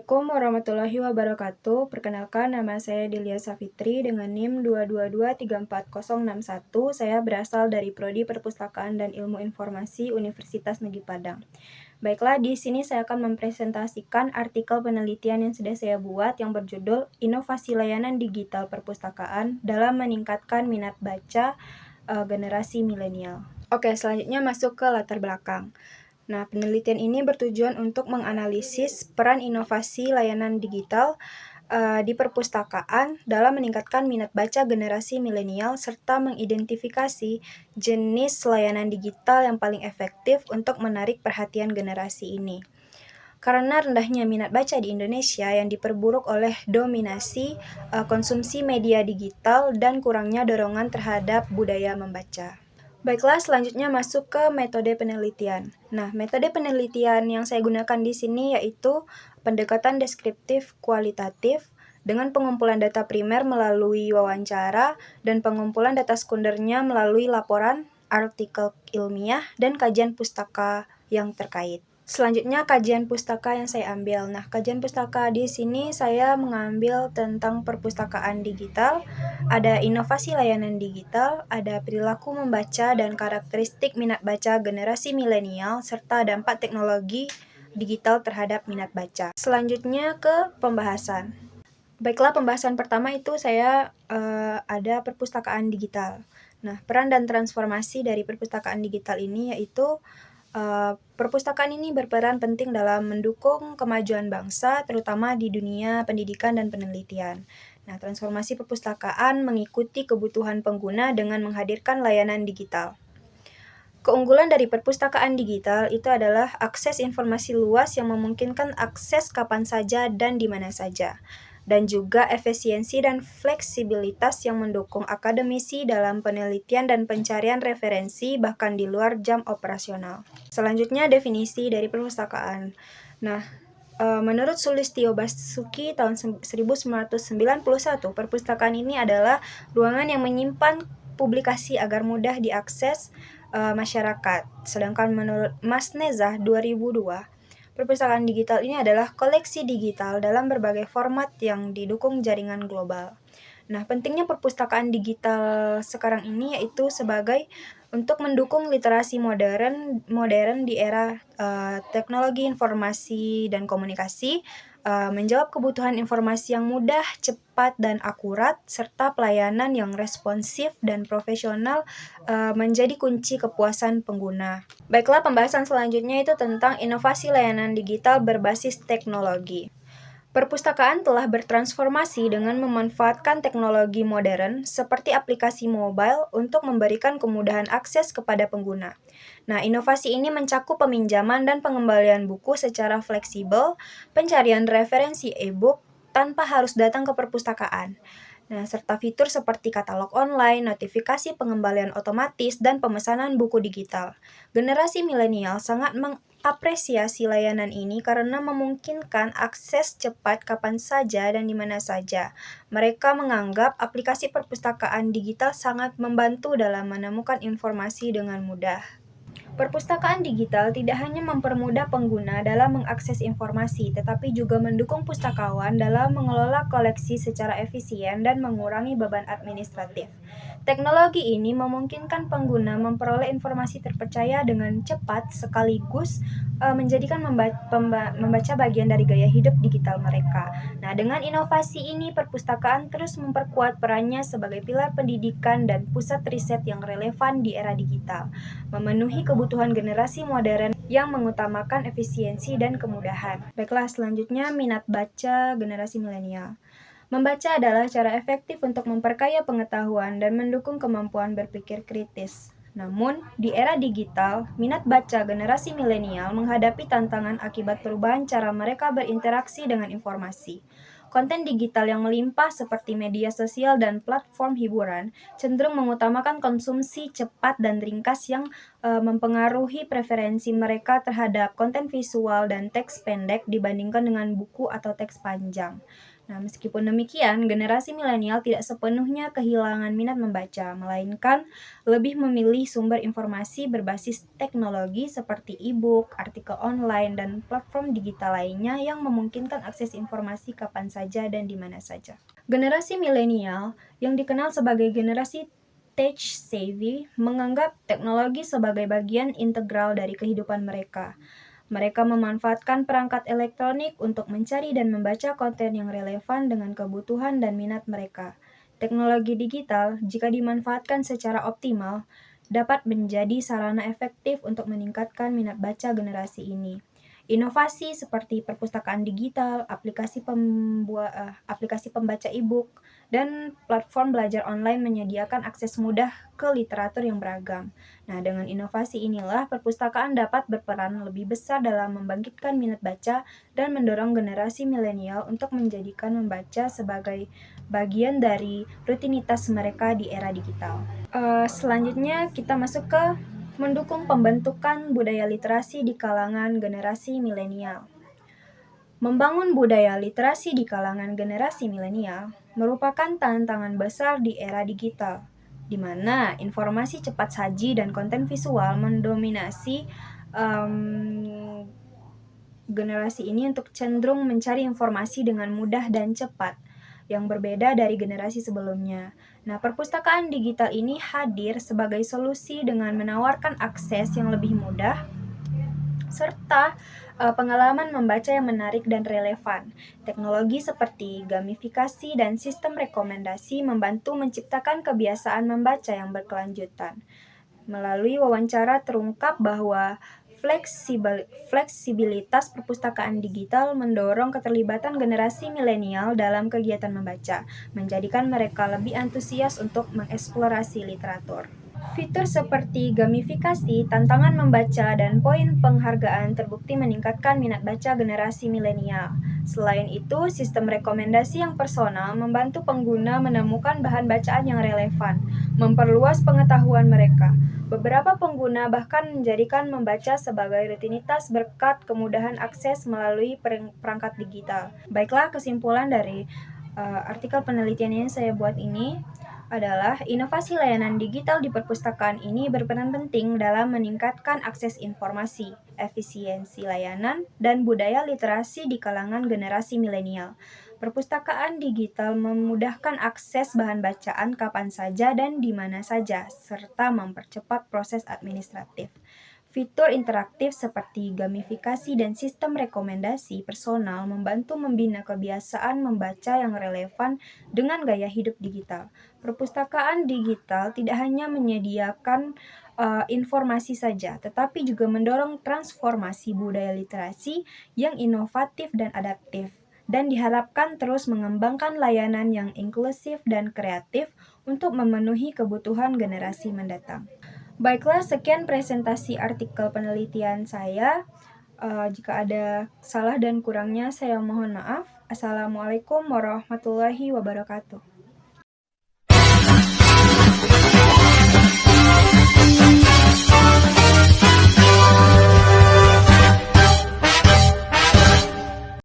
Assalamualaikum warahmatullahi wabarakatuh. Perkenalkan, nama saya Delia Safitri dengan NIM 222346061. Saya berasal dari Prodi Perpustakaan dan Ilmu Informasi Universitas Negeri Padang. Baiklah, di sini saya akan mempresentasikan artikel penelitian yang sudah saya buat yang berjudul Inovasi Layanan Digital Perpustakaan dalam Meningkatkan Minat Baca Generasi Milenial. Oke, selanjutnya masuk ke latar belakang. Nah, penelitian ini bertujuan untuk menganalisis peran inovasi layanan digital di perpustakaan dalam meningkatkan minat baca generasi milenial serta mengidentifikasi jenis layanan digital yang paling efektif untuk menarik perhatian generasi ini. Karena rendahnya minat baca di Indonesia yang diperburuk oleh dominasi konsumsi media digital dan kurangnya dorongan terhadap budaya membaca. Baiklah, selanjutnya masuk ke metode penelitian. Nah, metode penelitian yang saya gunakan di sini yaitu pendekatan deskriptif kualitatif dengan pengumpulan data primer melalui wawancara dan pengumpulan data sekundernya melalui laporan, artikel ilmiah, dan kajian pustaka yang terkait. Selanjutnya kajian pustaka yang saya ambil. Nah, kajian pustaka di sini saya mengambil tentang perpustakaan digital, ada inovasi layanan digital, ada perilaku membaca dan karakteristik minat baca generasi milenial, serta dampak teknologi digital terhadap minat baca. Selanjutnya ke pembahasan. Baiklah, pembahasan pertama itu saya ada perpustakaan digital. Nah, peran dan transformasi dari perpustakaan digital ini yaitu perpustakaan ini berperan penting dalam mendukung kemajuan bangsa, terutama di dunia pendidikan dan penelitian. Nah, transformasi perpustakaan mengikuti kebutuhan pengguna dengan menghadirkan layanan digital. Keunggulan dari perpustakaan digital itu adalah akses informasi luas yang memungkinkan akses kapan saja dan di mana saja, dan juga efisiensi dan fleksibilitas yang mendukung akademisi dalam penelitian dan pencarian referensi bahkan di luar jam operasional. Selanjutnya, definisi dari perpustakaan. Nah, menurut Sulistyo Basuki tahun 1991, perpustakaan ini adalah ruangan yang menyimpan publikasi agar mudah diakses masyarakat. Sedangkan menurut Mas Nezah 2002, perpustakaan digital ini adalah koleksi digital dalam berbagai format yang didukung jaringan global. Nah, pentingnya perpustakaan digital sekarang ini yaitu sebagai untuk mendukung literasi modern di era teknologi informasi dan komunikasi, menjawab kebutuhan informasi yang mudah, cepat, dan akurat, serta pelayanan yang responsif dan profesional menjadi kunci kepuasan pengguna. Baiklah, pembahasan selanjutnya itu tentang inovasi layanan digital berbasis teknologi. Perpustakaan telah bertransformasi dengan memanfaatkan teknologi modern seperti aplikasi mobile untuk memberikan kemudahan akses kepada pengguna. Nah, inovasi ini mencakup peminjaman dan pengembalian buku secara fleksibel, pencarian referensi e-book tanpa harus datang ke perpustakaan. Nah, serta fitur seperti katalog online, notifikasi pengembalian otomatis, dan pemesanan buku digital. Generasi milenial sangat mengapresiasi layanan ini karena memungkinkan akses cepat kapan saja dan di mana saja. Mereka menganggap aplikasi perpustakaan digital sangat membantu dalam menemukan informasi dengan mudah. Perpustakaan digital tidak hanya mempermudah pengguna dalam mengakses informasi, tetapi juga mendukung pustakawan dalam mengelola koleksi secara efisien dan mengurangi beban administratif. Teknologi ini memungkinkan pengguna memperoleh informasi terpercaya dengan cepat sekaligus menjadikan membaca bagian dari gaya hidup digital mereka. Nah, dengan inovasi ini, perpustakaan terus memperkuat perannya sebagai pilar pendidikan dan pusat riset yang relevan di era digital, memenuhi kebutuhan generasi modern yang mengutamakan efisiensi dan kemudahan. Baiklah, selanjutnya minat baca generasi milenial. Membaca adalah cara efektif untuk memperkaya pengetahuan dan mendukung kemampuan berpikir kritis. Namun, di era digital, minat baca generasi milenial menghadapi tantangan akibat perubahan cara mereka berinteraksi dengan informasi. Konten digital yang melimpah seperti media sosial dan platform hiburan cenderung mengutamakan konsumsi cepat dan ringkas yang mempengaruhi preferensi mereka terhadap konten visual dan teks pendek dibandingkan dengan buku atau teks panjang. Nah, meskipun demikian, generasi milenial tidak sepenuhnya kehilangan minat membaca, melainkan lebih memilih sumber informasi berbasis teknologi seperti e-book, artikel online, dan platform digital lainnya yang memungkinkan akses informasi kapan saja dan di mana saja. Generasi milenial, yang dikenal sebagai generasi tech savvy, menganggap teknologi sebagai bagian integral dari kehidupan mereka. Mereka memanfaatkan perangkat elektronik untuk mencari dan membaca konten yang relevan dengan kebutuhan dan minat mereka. Teknologi digital, jika dimanfaatkan secara optimal, dapat menjadi sarana efektif untuk meningkatkan minat baca generasi ini. Inovasi seperti perpustakaan digital, aplikasi pembaca e-book, dan platform belajar online menyediakan akses mudah ke literatur yang beragam. Nah, dengan inovasi inilah perpustakaan dapat berperan lebih besar dalam membangkitkan minat baca dan mendorong generasi milenial untuk menjadikan membaca sebagai bagian dari rutinitas mereka di era digital. Selanjutnya kita masuk ke mendukung pembentukan budaya literasi di kalangan generasi milenial. Membangun budaya literasi di kalangan generasi milenial merupakan tantangan besar di era digital, di mana informasi cepat saji dan konten visual mendominasi generasi ini untuk cenderung mencari informasi dengan mudah dan cepat, yang berbeda dari generasi sebelumnya. Nah, perpustakaan digital ini hadir sebagai solusi dengan menawarkan akses yang lebih mudah, serta pengalaman membaca yang menarik dan relevan. Teknologi seperti gamifikasi dan sistem rekomendasi membantu menciptakan kebiasaan membaca yang berkelanjutan. Melalui wawancara terungkap bahwa fleksibilitas perpustakaan digital mendorong keterlibatan generasi milenial dalam kegiatan membaca, menjadikan mereka lebih antusias untuk mengeksplorasi literatur. Fitur seperti gamifikasi, tantangan membaca, dan poin penghargaan terbukti meningkatkan minat baca generasi milenial. Selain itu, sistem rekomendasi yang personal membantu pengguna menemukan bahan bacaan yang relevan, memperluas pengetahuan mereka. Beberapa pengguna bahkan menjadikan membaca sebagai rutinitas berkat kemudahan akses melalui perangkat digital. Baiklah, kesimpulan dari artikel penelitian yang saya buat ini adalah inovasi layanan digital di perpustakaan ini berperan penting dalam meningkatkan akses informasi, efisiensi layanan, dan budaya literasi di kalangan generasi milenial. Perpustakaan digital memudahkan akses bahan bacaan kapan saja dan di mana saja, serta mempercepat proses administratif. Fitur interaktif seperti gamifikasi dan sistem rekomendasi personal membantu membina kebiasaan membaca yang relevan dengan gaya hidup digital. Perpustakaan digital tidak hanya menyediakan informasi saja, tetapi juga mendorong transformasi budaya literasi yang inovatif dan adaptif, dan diharapkan terus mengembangkan layanan yang inklusif dan kreatif untuk memenuhi kebutuhan generasi mendatang. Baiklah, sekian presentasi artikel penelitian saya. Jika ada salah dan kurangnya, saya mohon maaf. Assalamualaikum warahmatullahi wabarakatuh.